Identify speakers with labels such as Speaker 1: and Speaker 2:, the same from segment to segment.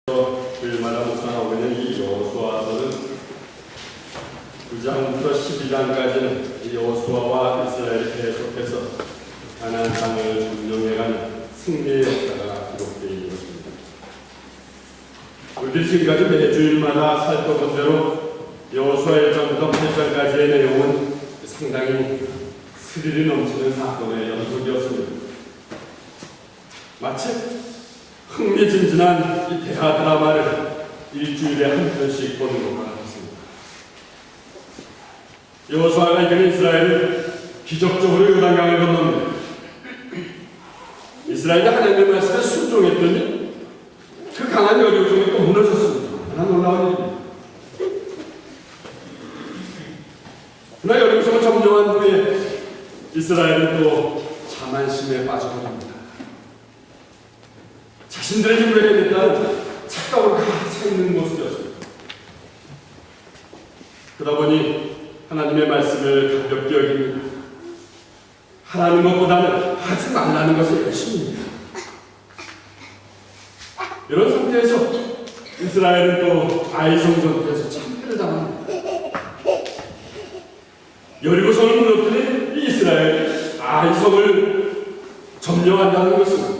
Speaker 1: 주일마다 묵상하고 있는 이 여호수아서는 9장부터 12장까지는 이 여호수아와 이스라엘이 계속해서 가나안 땅을 점령해가는 승리의 역사가 기록되어 있는 것입니다. 우리들이 지금까지 매주일마다 살펴본 대로 여호수아 1장부터 8장까지의 내용은 상당히 스릴이 넘치는 사건의 연속이었습니다. 마치 흥미진진한 이 대하 드라마를 일주일에 한 편씩 보는 것과 같습니다. 여호수아가 이끄는 이스라엘은 기적적으로 요단강을 건넙니다. 이스라엘이 하나님의 말씀에 순종했더니 그 강한 여리고성이 또 무너졌습니다. 하나 놀라운 일입니다. 그러나 여리고성을 점령한 후에 이스라엘은 또 자만심에 빠져버립니다. 자신들의 힘을 해냈다는 착각으로 가득 차 있는 모습이었습니다. 그러다 보니 하나님의 말씀을 가볍게 여깁니다. 하라는 것보다는 하지 말라는 것을 열심히 합니다. 이런 상태에서 이스라엘은 또 아이성 전투에서 참패를 당합니다. 여리고성을 무너뜨린 이 이스라엘이 아이성을 점령한다는 것은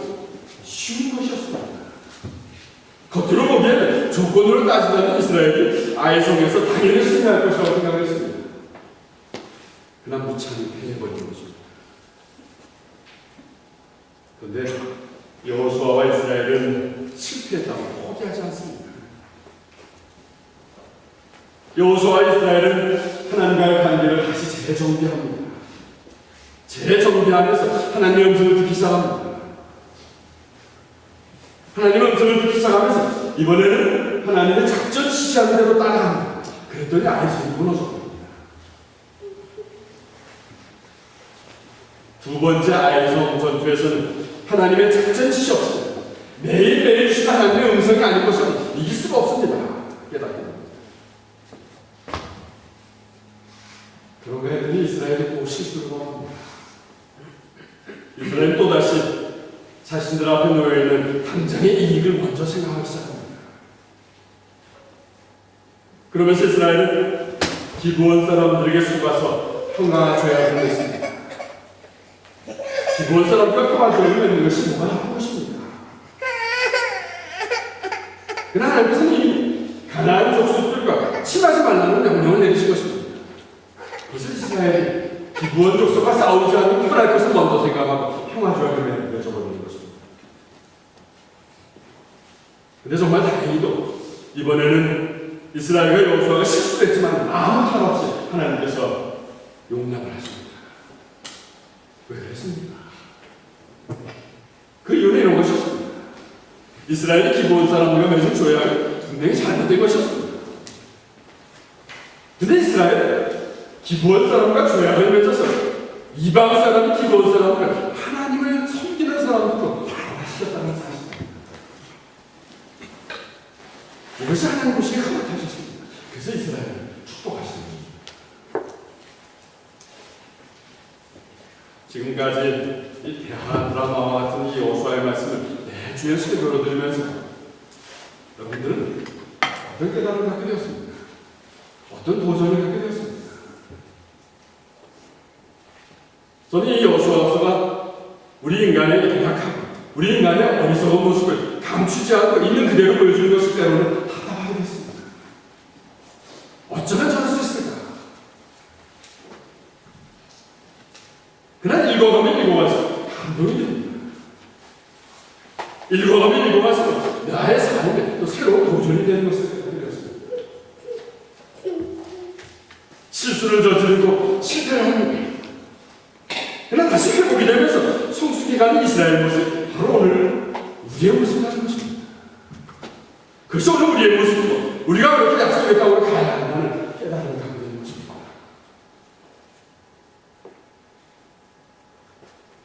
Speaker 1: 쉬운 것이었습니다. 겉으로 보기에는 조건으로 따지자면 이스라엘이 아이성에서 당연히 승리할 것이라고 생각했습니다. 그러나 무참히 패해버린 것입니다. 그런데 여호수아와 이스라엘은 실패했다고 포기하지 않습니다. 여호수아와 이스라엘은 하나님과의 관계를 다시 재정비합니다. 재정비하면서 하나님의 음성을 듣기 시작합니다. 하나님의 음성을 듣기 시작하면서 이번에는 하나님의 작전 지시하는 대로 따라합니다. 그랬더니 아이성이 무너졌습니다. 두 번째 아이성 전투에서는 하나님의 작전 지시 없이 매일매일 주신 하나님의 음성이 아닌 것은 이길 수가 없습니다. 깨닫게 됩니다. 그런가 했더니 이스라엘이 또 실수를 합니다. 이스라엘은 또다시 자신들 앞에 놓여있는 당장의 이익을 먼저 생각하기 시작합니다. 그러면서 이스라엘은 기브온 사람들에게 속아서 평화 조약을 맺습니다. 기브온 사람들과 평화 조약을 맺는 것이 뭐가 나쁜 것입니다. 그러나 하나님께서는 이 가나안 족속들과 친하지 말라는 명령을 내리신 것입니다. 그래서 이스라엘이 기브온 족속과 싸우지 않고 편할 것을 먼저 생각하고 평화 조약을 맺어버리는 것입니다. 근데 정말 다행히도 이번에는 이스라엘과 여호수아가 실수했지만 아무 탈 없이 하나님께서 용납을 하십니다. 왜 그랬습니까? 그 이유는 이런 것이었습니다. 이스라엘이 기브온 사람들과 맺은 조약이 분명히 잘못된 것이었습니다. 근데 이스라엘은 기브온 사람과 조약을 맺어서 이방 사람이 기브온 사람을 하나님을 섬기는 사람들로 변화시켰다는 사실. 이것이 하나님 보시기에 흐뭇하셨습니다. 그래서 이스라엘을 축복하시는 것입니다. 지금까지 이 대화 드라마와 같은 이 여호수아의 말씀을 매주에 설교로 들으면서 여러분들은 어떤 깨달음을 갖게 되었습니까? 어떤 도전을 갖게 되었습니까? 저는 이 여호수아서가 우리 인간의 연약함, 우리 인간의 어리석은 모습을 감추지 않고 있는 그대로 보여주는 것이 때로는 답답하게 됐습니다. 어쩌면 저럴 수 있을까? 그러나 읽어가면 읽어갈수록 감동이 됩니다. 읽어가면 읽어갈수록 나의 삶에 또 새로운 도전이 되는 것을 느꼈습니다. 실수를 저지르고 실패를 합니다. 그러나 다시 회복이 되면서 성숙해가는 이스라엘 모습, 바로 오늘 우리의 모습이라는 것입니다. 그래서 오늘 우리의 모습도 우리가 그렇게 약속의 땅으로 가야 한다는 깨달음을 갖게 되는 것입니다.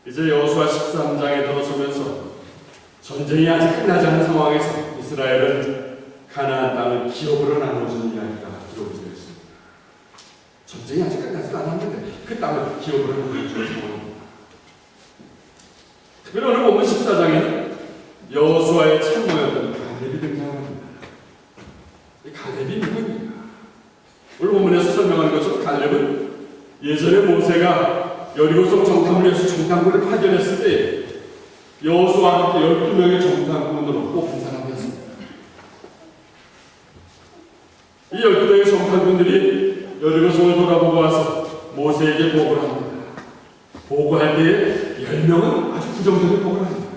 Speaker 1: 이제 여호수아 13장에 들어서면서 전쟁이 아직 끝나지 않은 상황에서 이스라엘은 가나안 땅을 기업으로 나눠주는 이야기가 기록이 되어 있습니다. 전쟁이 아직 끝나지도 않았는데 그 땅을 기업으로 나눠주는 상황입니다. 특별히 오늘 본문 14장에는 여호수아의 참모였던 갈렙이 등장합니다. 모세가 여리고성 정탐꾼에서 정탐꾼을 파견했을 때 여호수아와 함께 12명의 정탐꾼으로 뽑힌 사람이었습니다. 이 12명의 정탐꾼들이 여리고성을 돌아보고 와서 모세에게 보고를 합니다. 보고할 때에 10명은 아주 부정적인 보고를 합니다.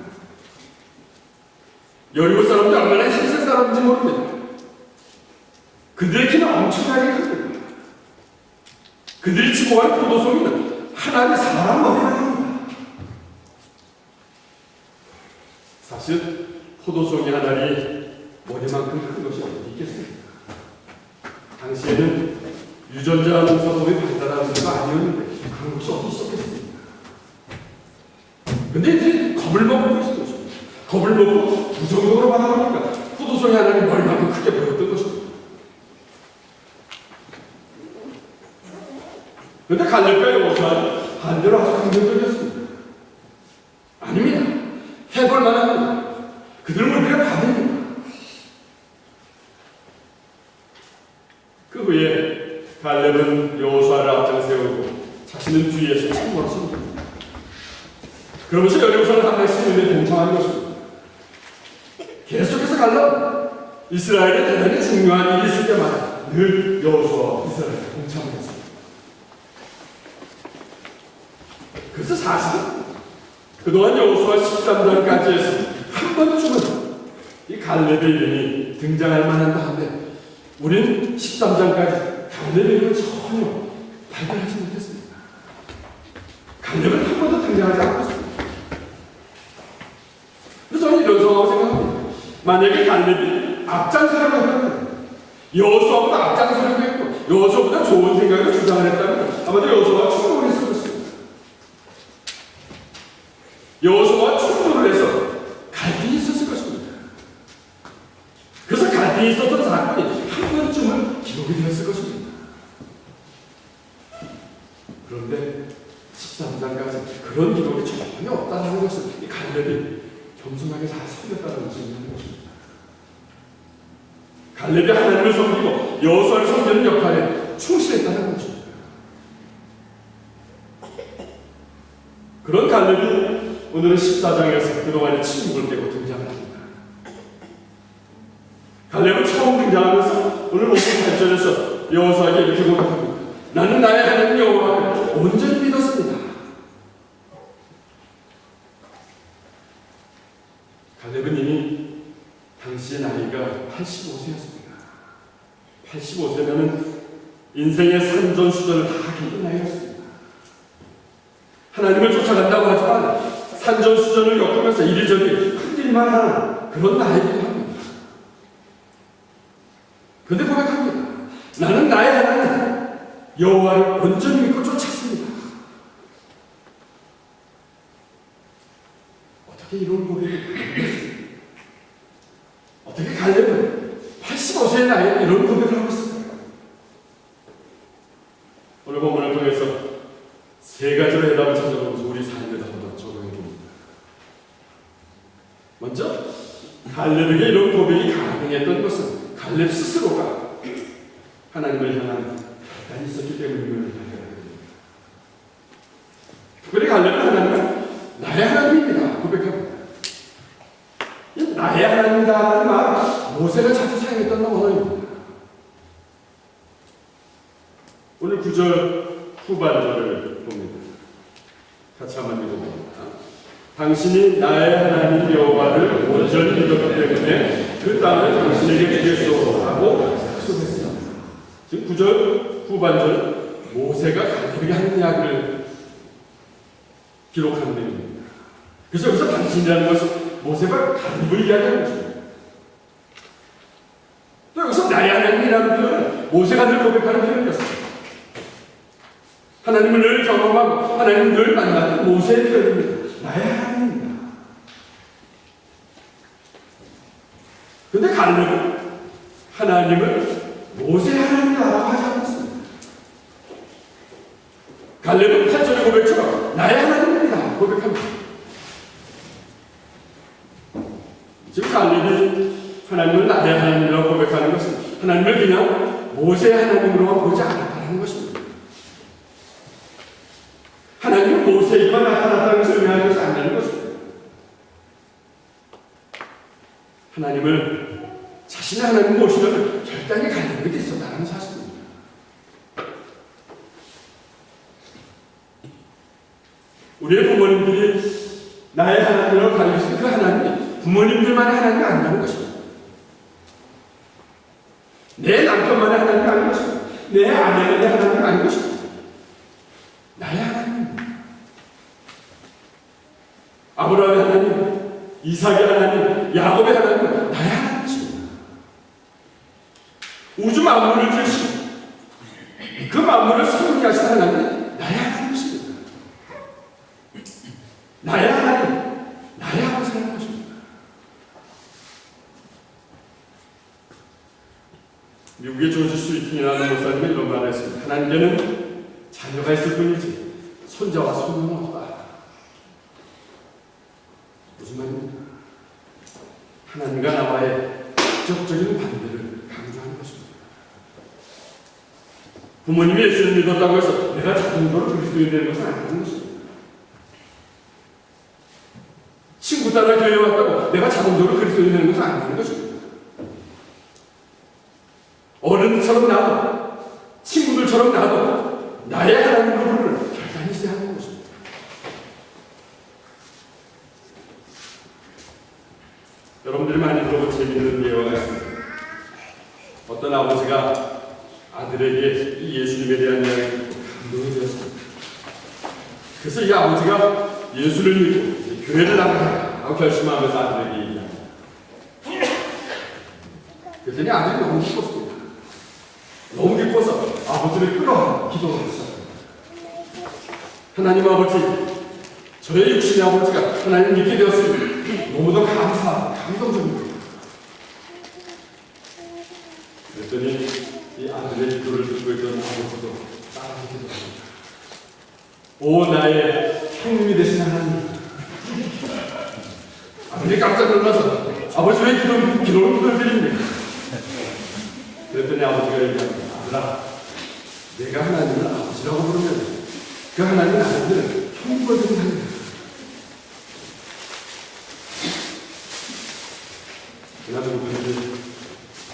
Speaker 1: 여리고 사람들이 얼마나 힘센 사람인지 모릅니다. 그들의 키는 엄청나게 큽니다. 그들이 치고 간 포도송이는 하나의 사람 머리만 합니다. 사실 포도송이 하나리 머리만큼 큰 것이 어디 있겠습니까? 당시에는 유전자 농사법이 발달하는 데가 아니었는데 그런 것이 어디 있었겠습니까? 근데 이들이 겁을 먹고 있었던 것입니다. 겁을 먹고 부정적으로 바라보니까 포도송이 하나리 머리만큼 크게 보였던 것입니다. 그런데 갈렙과 여호수아는 반대로 아주 긍정적이었습니다. 아닙니다. 해볼 만합니다. 그들은 우리가 받습니다. 그 후에 갈렙은 여호수아를 앞장 세우고 자신은 뒤에서 참모로 섬깁니다. 그러면서 여리고성을 한 발씩 눈에 동참하는 것입니다. 계속해서 갈렙은 이스라엘에 대단히 중요한 일이 있을 때마다 늘 여호수아와 이스라엘에 동참하겠습니다. 그래서 사실은 그동안 여호수아 13장까지 해서 한 번쯤은 이 갈렙의 이름이 등장할 만한다 한데 우리는 13장까지 갈렙의 이름을 전혀 발견하지 못했습니다. 갈렙은 한 번도 등장하지 않고 있습니다. 그래서 저는 이런 상황을 생각합니다. 만약에 갈렙이 앞장서려고 했다면 여호수아보다 앞장서려고 했고 여호수아보다 좋은 생각을 주장을 했다면 아마도 여호수아가 충돌을 했을 것입니다. 여호수아와 충돌을 해서 갈등이 있었을 것입니다. 그래서 갈등이 있었던 사건이 한 번쯤은 기록이 되었을 것입니다. 그런데 13장까지 그런 기록이 전혀 없다는 것을 이 갈렙이 겸손하게 잘 섬겼다는 것을 의미하는 것입니다. 갈렙이 하나님을 섬기고 여호수아를 섬기는 역할에 충실했다는 것입니다. 그런 갈렙이 오늘은 14장에서 그동안의 침묵을 깨고 등장을 합니다. 갈렙은 처음 등장하면서 오늘 본문 8절에서 여호수아에게 이렇게 고백합니다. 나는 나의 하나님 여호와를 온전히 믿었습니다. 갈렙은 이미 당시의 나이가 85세였습니다. 85세면은 인생의 산전수전을 다 겪은 나이였습니다. 하나님을 쫓아간다고 하지만 산전수전을 겪으면서 이리저리 흔들만 하는 그런 나이기도 합니다. 그런데 고백합니다. 나는 나의 하나님 여호와를 온전히 믿고 쫓았습니다. 어떻게 이런 고백이 가능했습니까? 어떻게 갈렙은 85세의 나이에 이런 고백을 하고 있을까요? 오늘 본문을 통해서 세 가지로 해답을 찾아보면서 우리 삶에다 한번 적용해 봅니다. 먼저 갈렙에게 이런 고백이 가능했던 것은 갈렙 스스로가 하나님을 향한 결단이 있었기 때문임을 발견하게 됩니다. 특별히 갈렙은 하나님은 나의 하나님입니다 고백합니다. 나의 하나님이다 하는 말 모세가 자주 사용했던 언어입니다. 오늘 9절 후반절을 봅니다. 같이 한번 읽어봅니다. 당신이 나의 하나님 여호와를 온전히 믿었기 때문에 그 땅을 당신에게 주겠소 하고 약속했습니다. 지금 9절 후반절 모세가 갈렙에게 한 이야기를 기록하는 내용입니다. 그래서 여기서 당신이라는 것은 모세가 갈렙을 이야기하는 것입니다. 또 여기서 나의 하나님이라는 표현은 모세가 늘 고백하는 표현이었습니다. 하나님을 늘 경험하고 하나님을 늘 만나는 모세의 표현입니다. 나의 하나님입니다. 그런데 갈렙은 하나님을 모세의 하나님이라고 하지 않았습니다. 갈렙은 8절의 고백처럼 나의 하나님입니다 고백합니다. 지금 갈렙이 하나님을 나의 하나님이라고 고백하는 것은 하나님을 그냥 모세의 하나님으로만 보지 않았다는 것입니다. 하나님을 자신의 하나님 모시려는 결단이 가능하게 돼 있었다는 사실입니다. 우리의 부모님들이 나의 하나님이라고 가르치는 그 하나님이 부모님들만의 하나님이 아니라는 것입니다. 내 남편만의 하나님이 아닌 것입니다. 내 아내만의 하나님이 아닌 것입니다. 나의 하나님입니다. 아브라함의 하나님, 이삭의 하나님, 야곱의 하나님은 나의 하나님이십니다. 우주 만물을 지으시고 그 만물을 섬기게 하신 하나님은 나의 하나님이십니다. 나의 하나님, 나의 아버지라는 것입니다. 미국의 조지 스위팅이라는 목사님이 이런 말을 했습니다. 하나님께는 자녀가 있을 뿐이지 손자와 손녀는 없다. 무슨 말입니까? 하나님과 나와의 직접적인 관계를 강조하는 것입니다. 부모님이 예수를 믿었다고 해서 내가 자동적으로 그리스도인이 되는 것은 아니라는 것입니다. 친구 따라 교회에 왔다고 내가 자동적으로 그리스도인이 되는 것은 아니라는 것입니다. 어른들처럼 나도, 친구들처럼 나도 나의 하나님으로 부르는 결단이 있어야 하는 것입니다. 여러분들이 많이 들어본 재미있는 예화가 있습니다. 어떤 아버지가 아들에게 이 예수님에 대한 이야기를 듣고 감동이 되었습니다. 그래서 이 아버지가 예수를 믿고 교회를 나가라고 결심하면서 아들에게 얘기합니다. 그랬더니 아들이 너무 기뻤습니다. 너무 기뻐서 아버지를 끌어안고 기도를 했습니다. 하나님 아버지, 저의 육신의 아버지가 하나님 믿게 되었습니다. 너무도 감사하고 감동적입니다. 그랬더니 이 아들의 기도를 듣고 있던 아버지도 따라서 기도합니다. 오 나의 형님이 되신 하나님. 아버지 깜짝 놀라서 아버지 왜 기도를 드립니까? 그랬더니 아버지가 얘기합니다. 아들아, 내가 하나님을 아버지라고 부르면 그 하나님은 아들을 형님과 되는 하나님. 그러나 우리는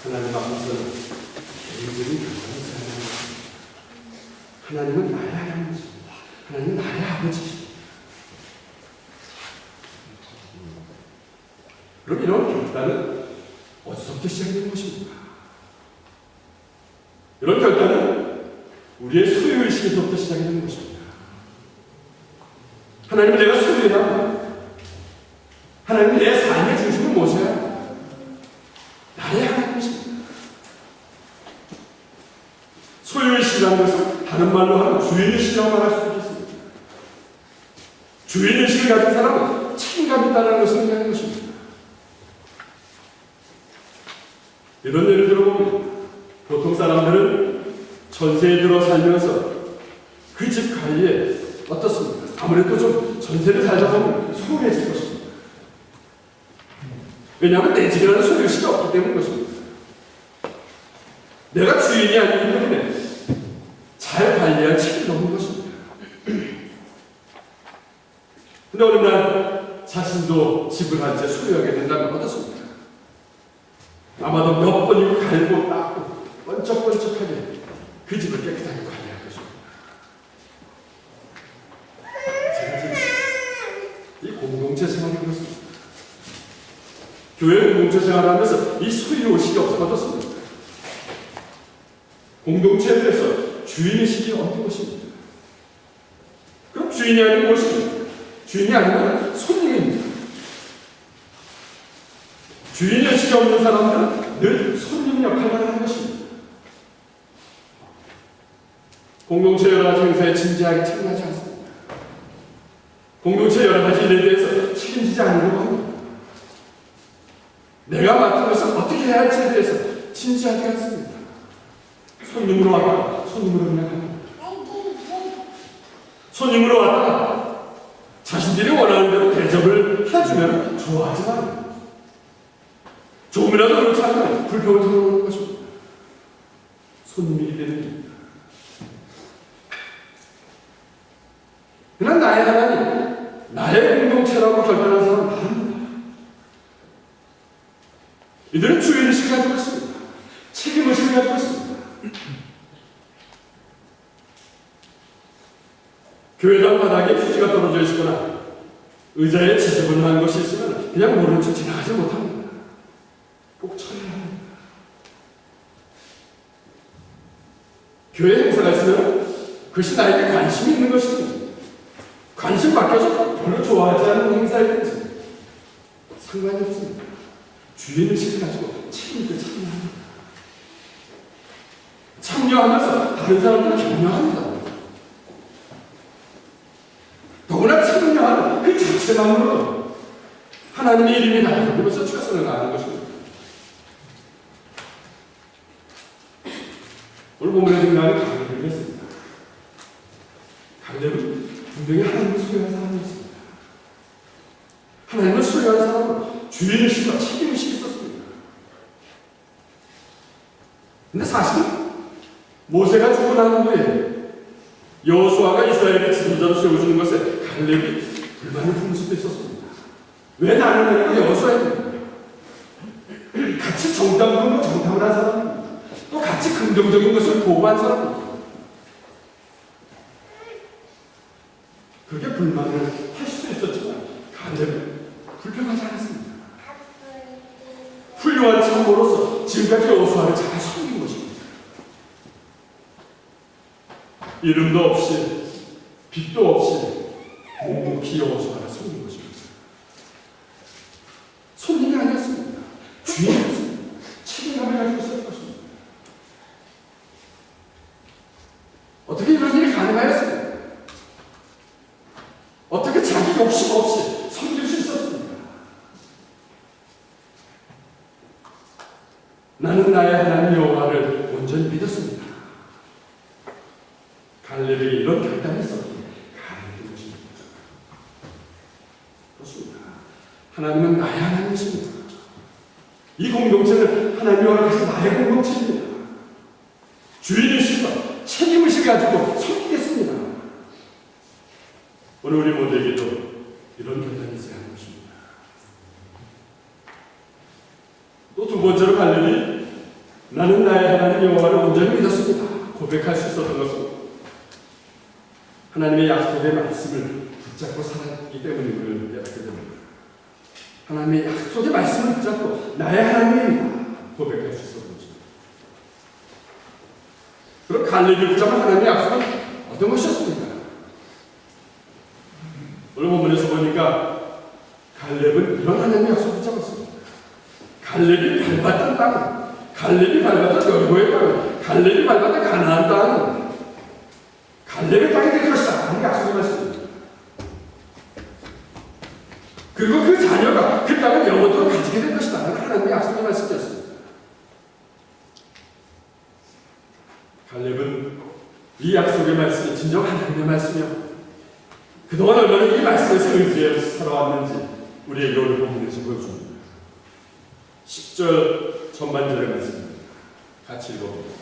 Speaker 1: 하나님 앞에서 개인적인 결단을 해야 합니다. 하나님은 나의 하나님이십니다. 하나님은 나의 아버지십니다. 그럼 이런 결단은 어디서부터 시작되는 것입니까? 이런 결단은 우리의 소유의식에서부터 시작이 되는 것입니다. 하나님을 내가 소유해야 합니다. 하나님은 내 삶의 중심을 모셔야 합니다. 나의 하나님이십니다. 소유의식이라는 것은 다른 말로 하면 주인의식이라고 말할 수 있겠습니다. 주인의식을 가진 사람은 책임감이 있다는 것을 의미하는 것입니다. 이런 예를 들어보면 보통 사람들은 전세에 들어 살면서 그 집 관리에 어떻습니까? 아무래도 좀 전세를 살다 보면 소홀해질 것입니다. 왜냐하면 내 집이라는 소유의식이 없기 때문인 것입니다. 내가 주인이 아니기 때문에 잘 관리할 책임이 없는 것입니다. 근데 어느 날 자신도 집을 한 채 소유하게 된다면 어떻습니까? 아마도 몇 번이고 갈고 닦고 번쩍번쩍하게 그 집을 깨끗하게 관리할 것입니다. 제가 지금 이 공동체 생활이 그렇습니다. 교회 공동체 생활을 하면서 이 소유의식이 없으면 어떻습니까? 공동체에 대해서 주인의식이 없는 것입니다. 그럼 주인이 아닌 무엇입니까? 주인이 아니면 손님입니다. 주인의식이 없는 사람들은 늘 손님 역할을 하는 것입니다. 공동체 여러 가지 행사에 진지하게 참여하지 않습니다. 공동체 여러 가지 일에 대해서 책임지지 않으려고 합니다. 내가 맡은 것을 어떻게 해야 할지에 대해서 진지하지 않습니다. 손님으로 왔다, 손님으로 그냥 합니다. 손님으로 왔다, 자신들이 원하는 대로 대접을 해주면 좋아하지 말아요. 조금이라도 그렇지 않으면 불평을 토로하는 것입니다. 손님이기 때문입니다. 그러나 나의 하나님, 나의 공동체라고 결단한 사람은 다릅니다. 이들은 주의의식을 가지고 있습니다. 책임의식을 가지고 있습니다. 교회당 바닥에 휴지가 떨어져 있거나 의자에 지저분한 것이 있으면 그냥 모르는 척 지나가지 못합니다. 꼭 처리해야 합니다. 교회 행사가 있으면 그것이 나에게 관심이 있는 것이든지 관심 맡겨서 별로 좋아하지 않는 행사이든지 상관이 없습니다. 주의의식을 가지고 책임있게 참여합니다. 참여하면서 다른 사람들을 격려합니다. 더구나 참여하는 그 자체만으로도 하나님의 이름이 나타나면서 최선을 다하는 것입니다. 오늘 본문의 등장은 갈렙을 했습니다. 갈렙은 분명히 하나님을 수행한 사람이었습니다. 하나님을 수행한 사람은 주의의식과 책임의식이 있었습니다. 근데 사실 모세가 죽고 난 후에 여호수아가 이스라엘의 지도자로 세워주는 것에 갈렙이 불만을 품을 수도 있었습니다. 왜 나는 여호수아입니다. 같이 정당으로 정탐을 한 사람입니다. 또 같이 긍정적인 것을 보호한 사람입니다. 그렇게 불만을 할 수도 있었지만 갈렙은 불평하지 않았습니다. 훌륭한 참모로서 지금까지 여호수아를 잘 섬긴 것입니다. 이름도 없이 빛도 없이 묵묵히 여호수아를 섬긴 것입니다. 손님이 아니었습니다. 주인이었습니다. 책임감을 가지고 있었던 것입니다. 어떻게 이런 일이 가능하였습니까? 어떻게 자기 욕심 없이 섬길 수 있었습니까? 나는 나의 하나님 여호와를 온전히 믿었습니다. 갈렙에게 이런 결단이 있었기에 가능한 것입니다. 그렇습니다. 하나님은 나의 하나님이십니다. 이 공동체는 하나님과 같이 나의 공동체입니다. 주인의식과 책임의식을 가지고 섬기겠습니다. 오늘 우리 모두에게도 이런 결단이 있어야 하는 것입니다. 또 두 번째로 갈렙이 나는 나의 하나님 여호와를 온전히 믿었습니다. 고백할 수 있었던 것은 하나님의 약속의 말씀을 붙잡고 살았기 때문임을 깨닫게 됩니다. 하나님의 약속의 말씀을 붙잡고 나의 하나님입니다. 고백할 수 있었던 것입니다. 그럼 갈렙이 붙잡은 하나님의 약속은 어떤 것이었습니까? 오늘 본문에서 보니까 갈렙은 이런 하나님의 약속을 붙잡았습니다. 갈렙이 밟았던 땅, 갈렙이 밟았던 여리고의 땅, 갈렙이 밟았던 가나안 땅, 갈렙의 땅이 될 것이다. 하나님의 약속을 말씀입니다. 그리고 그 자녀가 그 땅을 영원토록 가지게 될 것이다. 하나님의 약속의 말씀이었습니다. 갈렙은 이 약속의 말씀이 진정 하나님의 말씀이요. 그동안 얼마나 이 말씀에서 의지해 살아왔는지 우리에게 오늘 본문에서 보여줍니다. 10절 전반절의 말씀입니다. 같이 읽어봅니다.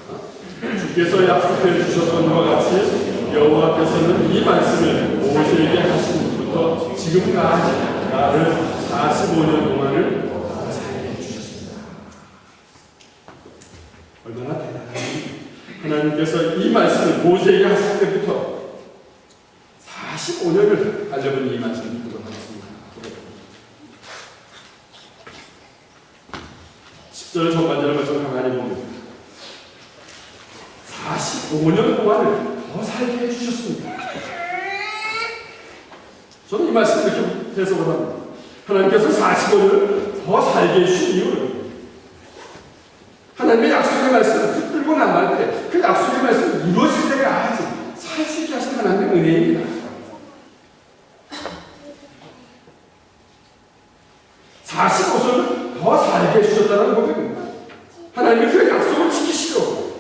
Speaker 1: 주께서 약속해 주셨던 것과 같이 여호와께서는 이 말씀을 모세에게 하신 것부터 지금까지 나를 45년 동안을 살게 해주셨습니다. 얼마나 대단한지 하나님께서 이 말씀을 모세에게 하실 때부터 45년을 갈렙은 이 말씀을 듣고 나갔습니다. 10절 전반절을 말씀 가만히 봅니다. 45년 동안을 더 살게 해주셨습니다. 저는 이 말씀을 이렇게 해석을 합니다. 하나님께서 45년을 더 살게 해주신 이유는 하나님의 약속의 말씀을 붙들고 나갈 때 그 약속의 말씀이 이루어질 때까지 살 수 있게 하신 하나님의 은혜입니다. 45년을 더 살게 해주셨다는 고백입니다. 하나님이 그 약속을 지키시려고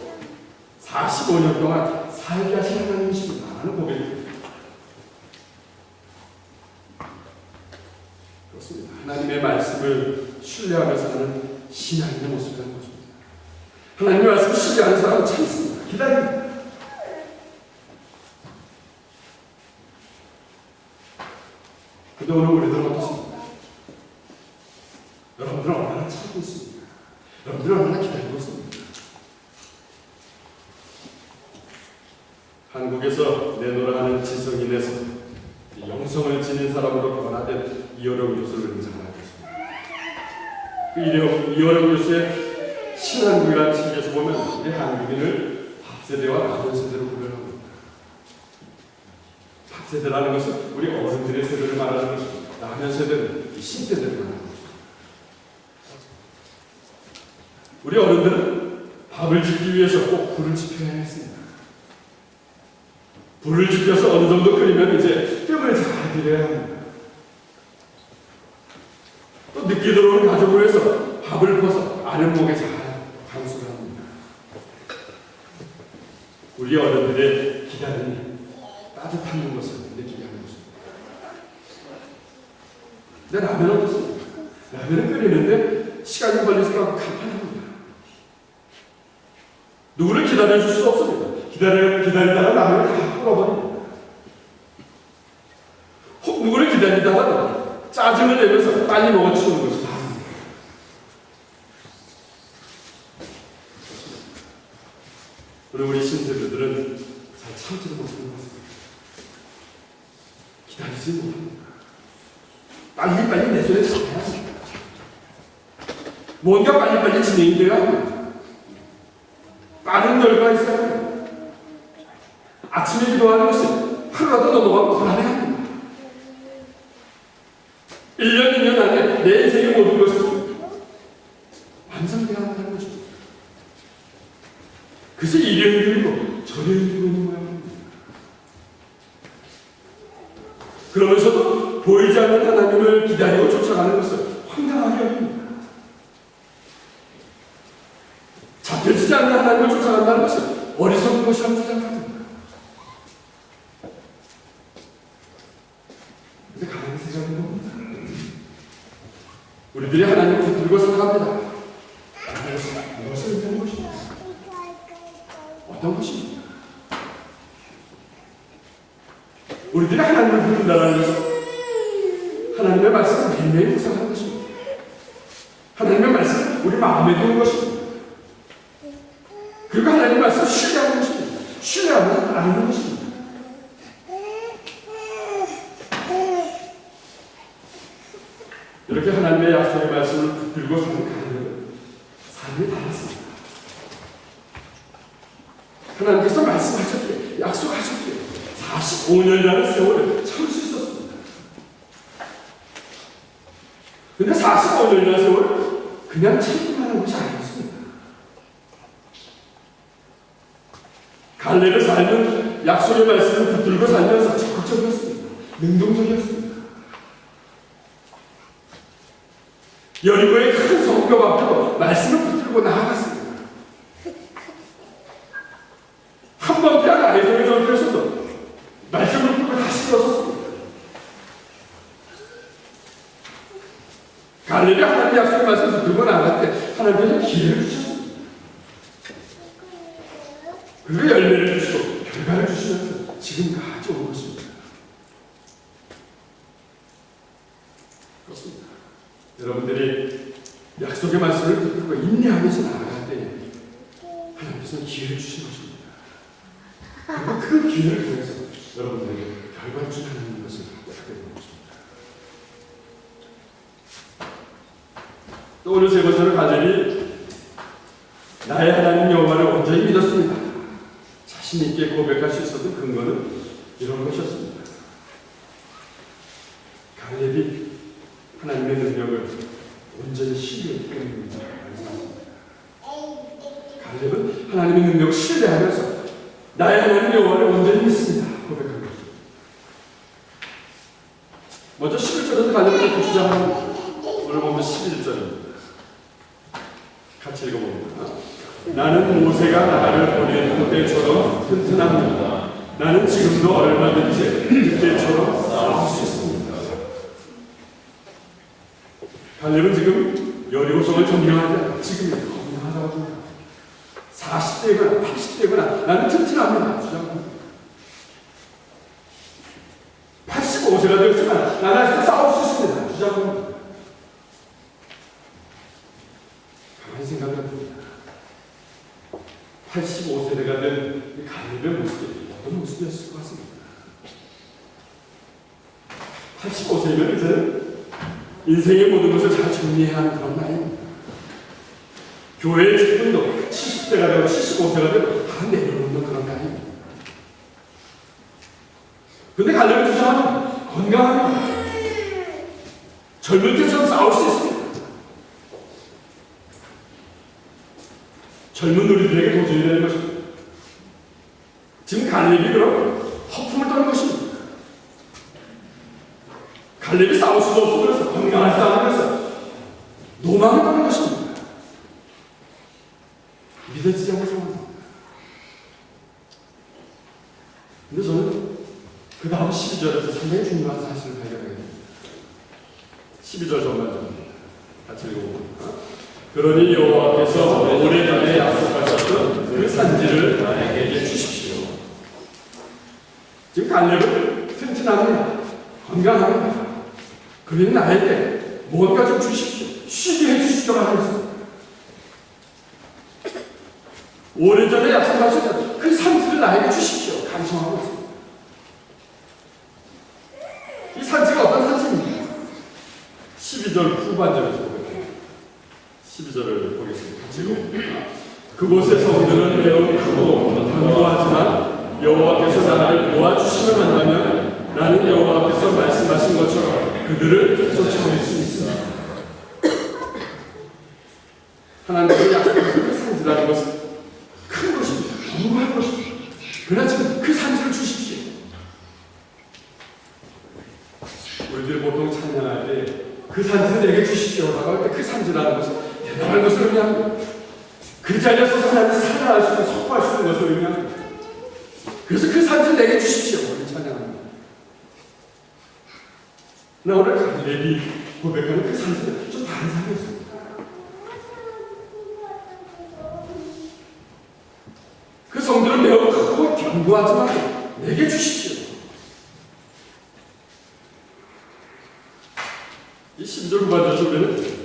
Speaker 1: 45년 동안 살게 하신 하나님이십니다. 라는 고백입니다. 그렇습니다. 하나님의 말씀을 신뢰하면서 하는 신앙인의 모습이라는 것입니다. 하나님의 말씀을 신뢰하는 사람은 참습니다. 기다립니다. 근데 오늘 우리들은 어떻습니까? 여러분들은 얼마나 참고 있습니까? 여러분들 얼마나 기다리고 있습니까? 한국에서 내노라 하는 지성인에서 영성을 지닌 사람으로 변화된 이어령 교수를 인정하고 있습니다. 그 이어령 교수의 신한국이라는 책에서 보면 우리 한국인을 밥세대와 라면 세대로 분류합니다. 밥세대라는 것은 우리 어른들의 세대를 말하는 것이고 라면 세대는 신세대를 말하는 것입니다. 우리 어른들은 밥을 짓기 위해서 꼭 불을 지펴야 했습니다. 불을 지펴서 어느 정도 끓이면 이제 뜸을 잘 들여야 합니다. 또 늦게 들어오는 가족을 위해서 밥을 퍼서 아랫목에 잘 반수를 합니다. 우리 어른들의 기다림이 따뜻한 것을 느끼게 하는 것입니다. 근데 라면은 어떻습니까? 라면을 끓이는데 시간이 걸릴수록 간판합니다. 누구를 기다려줄 수 없습니다. 기다리다가 라면을 다 끓어버립니다. 혹 누구를 기다리다가 짜증을 내면서 빨리 먹어치우는 것이 다릅니다. 우리 신세대들은 잘 참지를 못하는 것입니다. 기다리지 못합니다. 빨리빨리 내 손에 잡아야 합니다. 뭔가 빨리빨리 진행이 되어야 합니다. 빠른 결과가 있어야 합니다. 아침에 기도하는 것이 하루라도 넘어가면 불안해합니다. 1년, 2년 안에 내 인생의 모든 것이 완성되어야 한다는 것입니다. 그래서 이리 흔들리고 저리 흔들리고 있는 모양입니다. 그러면서도 보이지 않는 하나님을 기다리고 쫓아가는 것을 황당하게 여깁니다. 잡혀지지 않는 하나님을 쫓아간다는 것은 어리석은 것이라고 주장합니다. 근데 가만히 생각해 봅니다. 우리들이 하나님을 붙들고 살아갑니다. 무엇을 의미하는 것입니까? 어떤 것입니까? 우리들이 하나님을 부른다는 것은 하나님의 말씀을 매일매일 묵상하는 것입니다. 하나님의 말씀은 우리 마음에 드는 것입니다. 그리고 하나님의 말씀을 신뢰하는 것입니다. 신뢰하면 아는 것입니다. 이렇게 하나님의 약속의 말씀을 붙들고 사는 가정은 삶이 달랐습니다. 하나님께서 말씀하셨기에 약속하셨기에 45년이라는 세월을 참을 수 있었습니다. 그런데 45년이라는 세월을 그냥 참기만 하는 것이 아니었습니다. 갈렙의 삶은 약속의 말씀을 붙들고 살면서 적극적이었습니다. 능동적이었습니다. 여리고의 큰 성벽 앞으로 말씀을 붙들고 나아갔습니다. 한 번 피한 아이성의 전투에서도 말씀을 붙들고 다시 일어섰습니다. 갈렙이 하나님의 약속의 말씀을 붙들고 나아갈 때 하나님께서 기회를 주셨습니다. 그리고 열매를 주시고 결과를 주시면서 지금까지 온 것입니다. 그렇습니다. 여러분들이 약속의 말씀을 붙들고 인내하면서 나아갈 때 하나님께서는 기회를 주신 것입니다. 그리고 그 기회를 통해서 여러분들에게 결과를 주는 것을 하게 되는 것입니다. 또 오늘 세 번째로 갈렙이 나의 하나님 여호와를 온전히 믿었습니다. 자신 있게 고백할 수 있었던 근거는 이런 것이었습니다. 갈렙이 하나님의 능력을 온전히 신뢰했기 때문입니다. 갈렙은 하나님의 능력을 신뢰하면서 나의 하나님 여호와를 온전히 믿습니다. 고백한 것입니다. 먼저 11절에서 갈렙을 이렇게 주장합니다. 오늘 보면 11절입니다. 같이 읽어봅니다. 나는 모세가 나를 보낸 그때처럼 튼튼합니다. 나는 지금도 얼마든지 그때처럼 싸울 수 있습니다. 갈렙은 지금 여리고성을 점령하는데 지금 건강하다고 합니다. 40대거나 80대거나 나는 튼튼합니다. 주장합니다. 85세가 되었지만 나는 아직도 싸울 수 있습니다. 주장합니다. 가만히 생각을 해봅니다. 85세대가 된 갈렙의 모습이 어떤 모습이었을 것 같습니다. 85세면 이제는 인생의 모든 것을 잘 정리해야 하는 그런 나이입니다. 교회의 직분도 70세가 되고 75세가 되고 다 내려놓는 그런 나이입니다. 근데 갈렙을 주장하면 건강합니다. 젊을 때처럼 싸울 수 있습니다. 젊은 우리들에게 도전이 되는 것입니다. 지금 갈렙이 그럼 허풍을 떠는 것입니다. 갈렙이 싸울 수도 없고 그래서 건강한 싸움에서 노망을 떠는 것입니다. 믿어지지 않는 상황입니다. 근데 저는 그 다음 12절에서 상당히 중요한 사실을 발견하게 됩니다. 12절 전반전입니다. 같이 읽어봅니다. 그러니 여호와께서 오래전에 약속하셨던 그 산지를 나에게 주십시오. 지금 갈렙은 튼튼합니다. 건강합니다. 그러니 나에게 뭔가 좀 주십시오. 쉬게 해주십시오. 하셨습니다. 오래전에 약속하셨던 그 산지를 나에게 주십시오. 간청하고 있습니다. 이 산지가 어떤 산지입니까? 12절 후반절에서 보겠습니다. 12절을 보겠습니다. 같이 읽어봅니다. 그곳의 성들은 매우 크고 견고하지만 여호와께서 나를 도와주시면 한다면 나는 여호와께서 말씀하신 것처럼 그들을 쫓아낼 수 있습니다. 하나님께서 약속하신 그 산지라는 것은 큰 것입니다. 견고한 것입니다. 그러나 지금 그 산지를 주십시오. 우리들이 보통 찬양할 때 그 산지를 내게 주십시오라고 할 때 그 산지라는 것은 대단한 것을 의미합니다. 그 자리에 서서 하나님을 사랑할 수 있는, 속할 수 있는 것을 의미합니다. 그래서 그 산지를 내게 주십시오. 우리 찬양합니다. 나 오늘 갈렙이 고백하는 그 산지는 좀 다른 산이었습니다. 그 성들은 매우 크고 견고하지만 내게 주십시오. 이 12절 후반절 속에는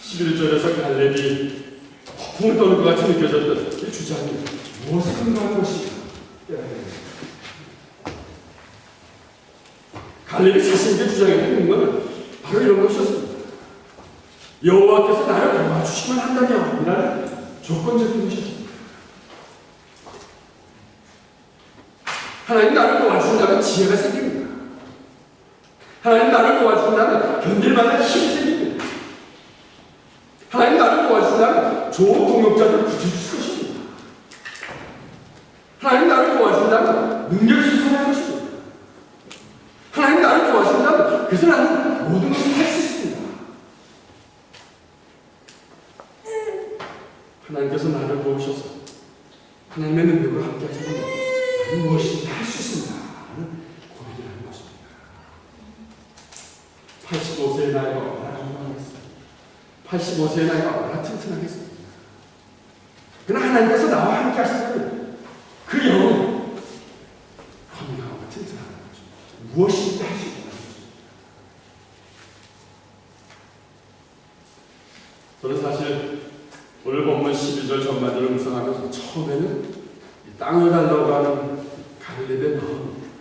Speaker 1: 11절에서 갈렙이 허풍을 떠는 것 같이 느껴졌던 이 주장이 무엇을 근거한 것인가? 갈렙이 자신에게 주장했던 것은 바로 이런 것이었습니다. 여호와께서 나를 도와주시면 한다면 이라는 조건적인 것이었습니다. 하나님 나를 도와주신다면 지혜가 생깁니다. 하나님 나를 도와주신다면 견딜 만한 힘이 생깁니다. 하나님 나를 도와주신다면 좋은 동역자를 붙여주실 것입니다. 하나님 나를 도와주신다면 능력이 솟아날 것입니다. 하나님 나를 도와주신다면 그래서 나는 모든 것을 할 수 있습니다. 하나님께서 나를 도우셔서 하나님의 능력을 함께 하시면 나는 무엇이든지 할 수 있습니다. 라는 고백을 하는 것입니다. 85세의 나이가 얼마나 건강하겠습니다. 85세의 나이가 얼마나 튼튼하겠습니다. 그러나 하나님께서 나와 함께 하신다면 그 영은 건강하고 튼튼하는 것입니다. 무엇이든지 할 수 있다는 것입니다. 저는 사실 오늘 본문 12절 전반절을 묵상하면서 처음에는 이 땅을 달라고 하는 갈렙의 마음,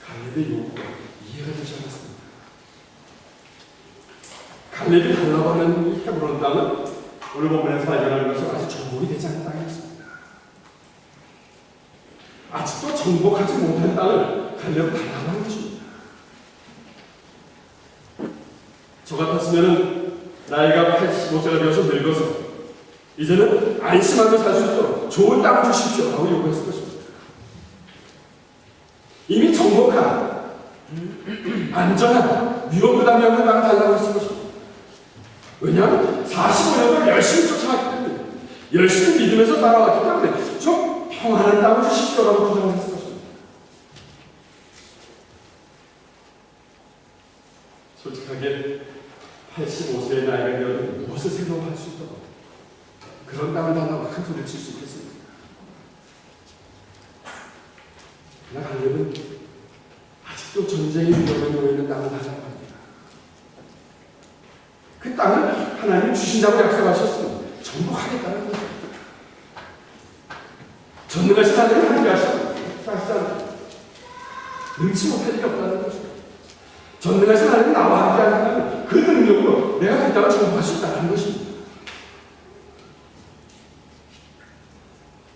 Speaker 1: 갈렙의 요구가 이해가 되지 않았습니다. 갈렙이 달라고 하는 이 헤브론 땅은 오늘 본문에서 발견하는 것은 아직 정복이 되지 않은 땅이었습니다. 아직도 정복하지 못한 땅을 갈렙은 달라고 하는 것입니다. 저 같았으면 나이가 85세가 되어서 늙어서 이제는 안심하며 살 수 있도록 좋은 땅을 주십시오 라고 요구했을 것입니다. 이미 정복한 안전한 위험부담이 없는 땅을 달라고 했을 것입니다. 왜냐하면 45년을 열심히 쫓아왔기 때문에 열심히 믿으면서 따라왔기 때문에 좀 평안한 땅을 주십시오라고 주장을 했을 것입니다. 솔직하게 85세의 나이가 되어도 무엇을 새로운 할 수 있도록 그런 땅을 달라고 큰 소리를 칠 수 있겠습니까? 그러나 갈렙은 아직도 전쟁의 위험에 놓여 있는 땅을 달라고 합니다. 그 땅을 하나님이 주신다고 약속하셨습니다. 정복하겠다는 거예요. 전능하신 하나님이 함께 하시잖아요. 능치 못할 일이 없다는 거죠. 전능하신 하나님이 나와 함께 하는 그 능력으로 내가 그 땅을 정복할 수 있다는 것입니다.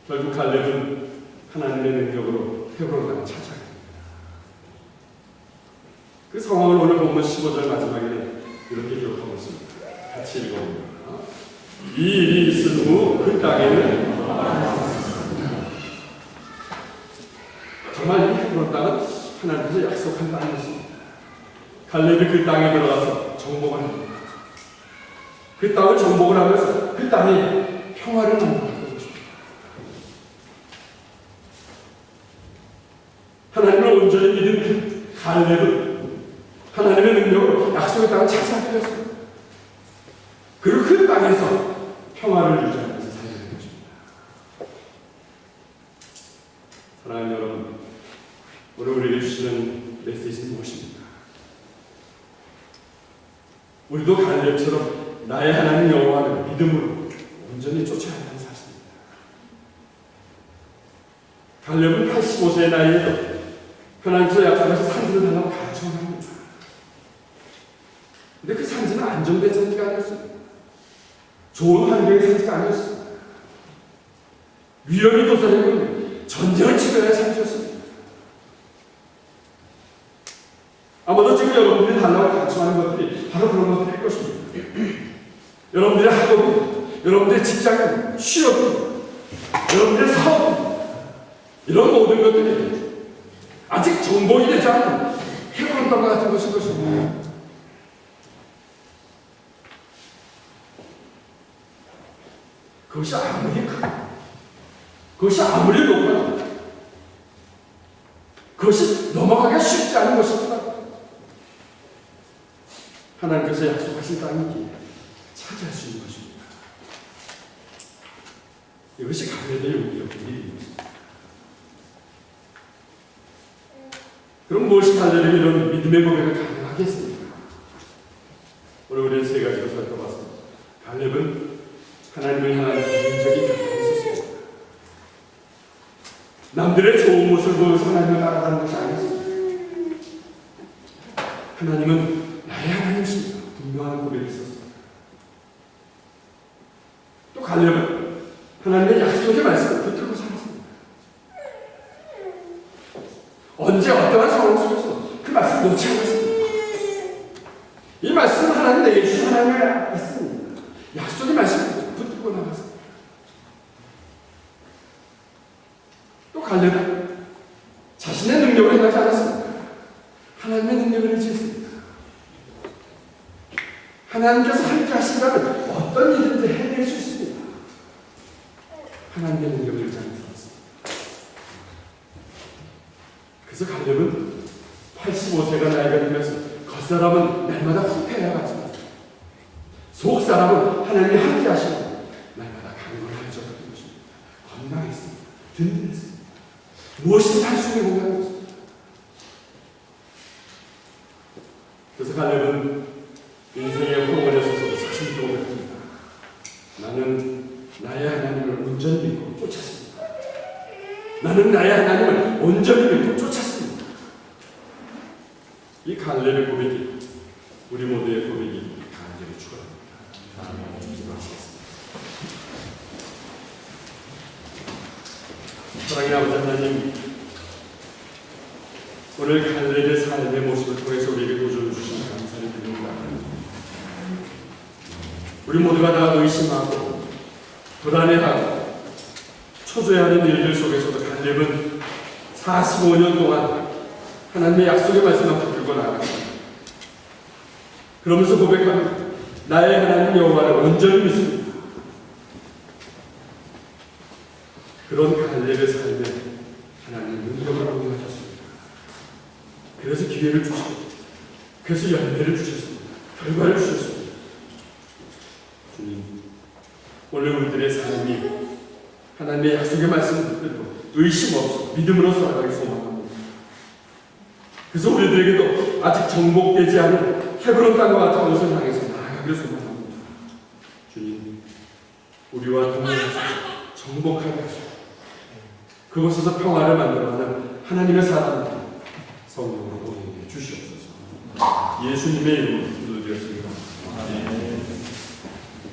Speaker 1: 결국 갈렙은 하나님의 능력으로 헤브론 땅을 차지하게 됩니다. 그 상황을 오늘 본문 15절 마지막에는 이렇게 기록하고 있습니다. 같이 읽어봅니다. 이 일이 있은 후 그 땅에는 정말 이 헤브론 땅은 하나님께서 약속한 땅이었습니다. 갈렙이 그 땅에 들어가서 정복을 합니다. 그 땅을 정복을 하면서 그 땅에 평화를 만들었던 것입니다. 하나님을 온전히 믿은 그 갈렙은 하나님의 능력으로 약속의 땅을 차지하게 되었습니다. 그리고 그 땅에서 평화를 유지하면서 살게 된 것입니다. 사랑하는 여러분, 오늘 우리에게 주시는 메시지는 무엇입니까? 우리도 갈렙처럼 나의 하나님 여호와를 믿음으로 온전히 쫓아야 한다는 사실입니다. 갈렙은 85세의 나이에도 하나님께서 약속하신 산지를 달라고 가르쳐야 합니다. 근데 그 산지는 안정된 산지가 아니었습니다. 좋은 환경의 산지가 아니었습니다. 위험이 도사리고 전쟁을 치러야 할 산지였습니다. 아마도 지금 여러분들이 달라고 가르쳐하는 것들이 바로 그런 것들일 것입니다. 여러분들의 학업이, 여러분들의 직장이, 취업이, 여러분들의 사업이, 이런 모든 것들이 아직 정복이 되지 않은 헤브론 땅과 같은 것인 것입니다. 그것이 아무리 크고, 그것이 아무리 높아도, 그것이 넘어가기가 쉽지 않은 것입니다. 하나님께서 약속하신 땅이기에 차지할 수 있는 것입니다. 이것이 갈렙의 용기였던 일입니다. 그럼 무엇이 갈렙에게 이런 믿음의 고백을 가능하게 했습니까? 오늘 우리는 세 가지로 살펴봤습니다. 갈렙은 하나님을 향한 개인적인 결단이 있었습니다. 남들의 좋은 모습을 보면서 하나님을 알아가는 것이 아니었습니다. 하나님은 나의 하나님이십니다. 분명한 고백이 있었습니다. 또 갈렙은 하나님의 약속의 말씀을 붙들고 살았습니다. 언제 어떠한 상황 속에서 그 말씀을 놓지 않았습니다. 이 말씀은 하나님 내게 주신 하나님의 말씀입니다. 약속의 말씀을 붙들고 나갔습니다. 또 갈렙은 자신의 능력을 행하지 않았습니다. 하나님의 능력을 의지했습니다. 하나님께서 함께 하신다면 어떤 일인지 해낼 수 있습니다. 하나님의 능력을 의지하면서 살았습니다. 그래서 갈렙은 85세가 나이가 되면서 겉사람은 날마다 후패해가지만 속사람은 하나님이 함께 하시고 날마다 강건해졌던 것입니다. 건강했습니다. 든든했습니다. 무엇이든 할 수 있는 공간이었습니다. 그래서 갈렙은 인생의 황혼에 서서 자신이 고백합니다. 나는 나의 하나님을 온전히 믿고 쫓았습니다. 나는 나의 하나님을 온전히 믿고 쫓았습니다. 이 갈렙의 고백이 우리 모두의 고백이 간절히 축원합니다. 사랑의 아버지 하나님, 오늘 갈렙의 삶의 모습을 통해서 우리에게 도전을 주신 감사를 드립니다. 우리 모두가 다 의심하고 불안해하고 초조해하는 일들 속에서도 갈렙은 45년 동안 하나님의 약속의 말씀을 붙들고 나아갔습니다. 그러면서 고백합니다. 나의 하나님 여호와를 온전히 믿습니다. 그런 갈렙의 삶에 하나님은 능력을 공유하셨습니다. 그래서 기회를 주시고, 그래서 열매를 주셨습니다. 결과를 주셨습니다. 주님, 오늘 우리들의 삶이 하나님의 약속의 말씀을 붙들고 의심 없이 믿음으로 살아가기 소망합니다. 그래서 우리들에게도 아직 정복되지 않은 헤브론 땅과 같은 곳을 향해서 나아가기를 소망합니다. 주님, 우리와 동행하시고 정복하게 하시고 그곳에서 평화를 만들어가는 하나님의 사람들 성령으로 보내게 주시옵소서. 예수님의 이름으로 기도드렸습니다. 아멘.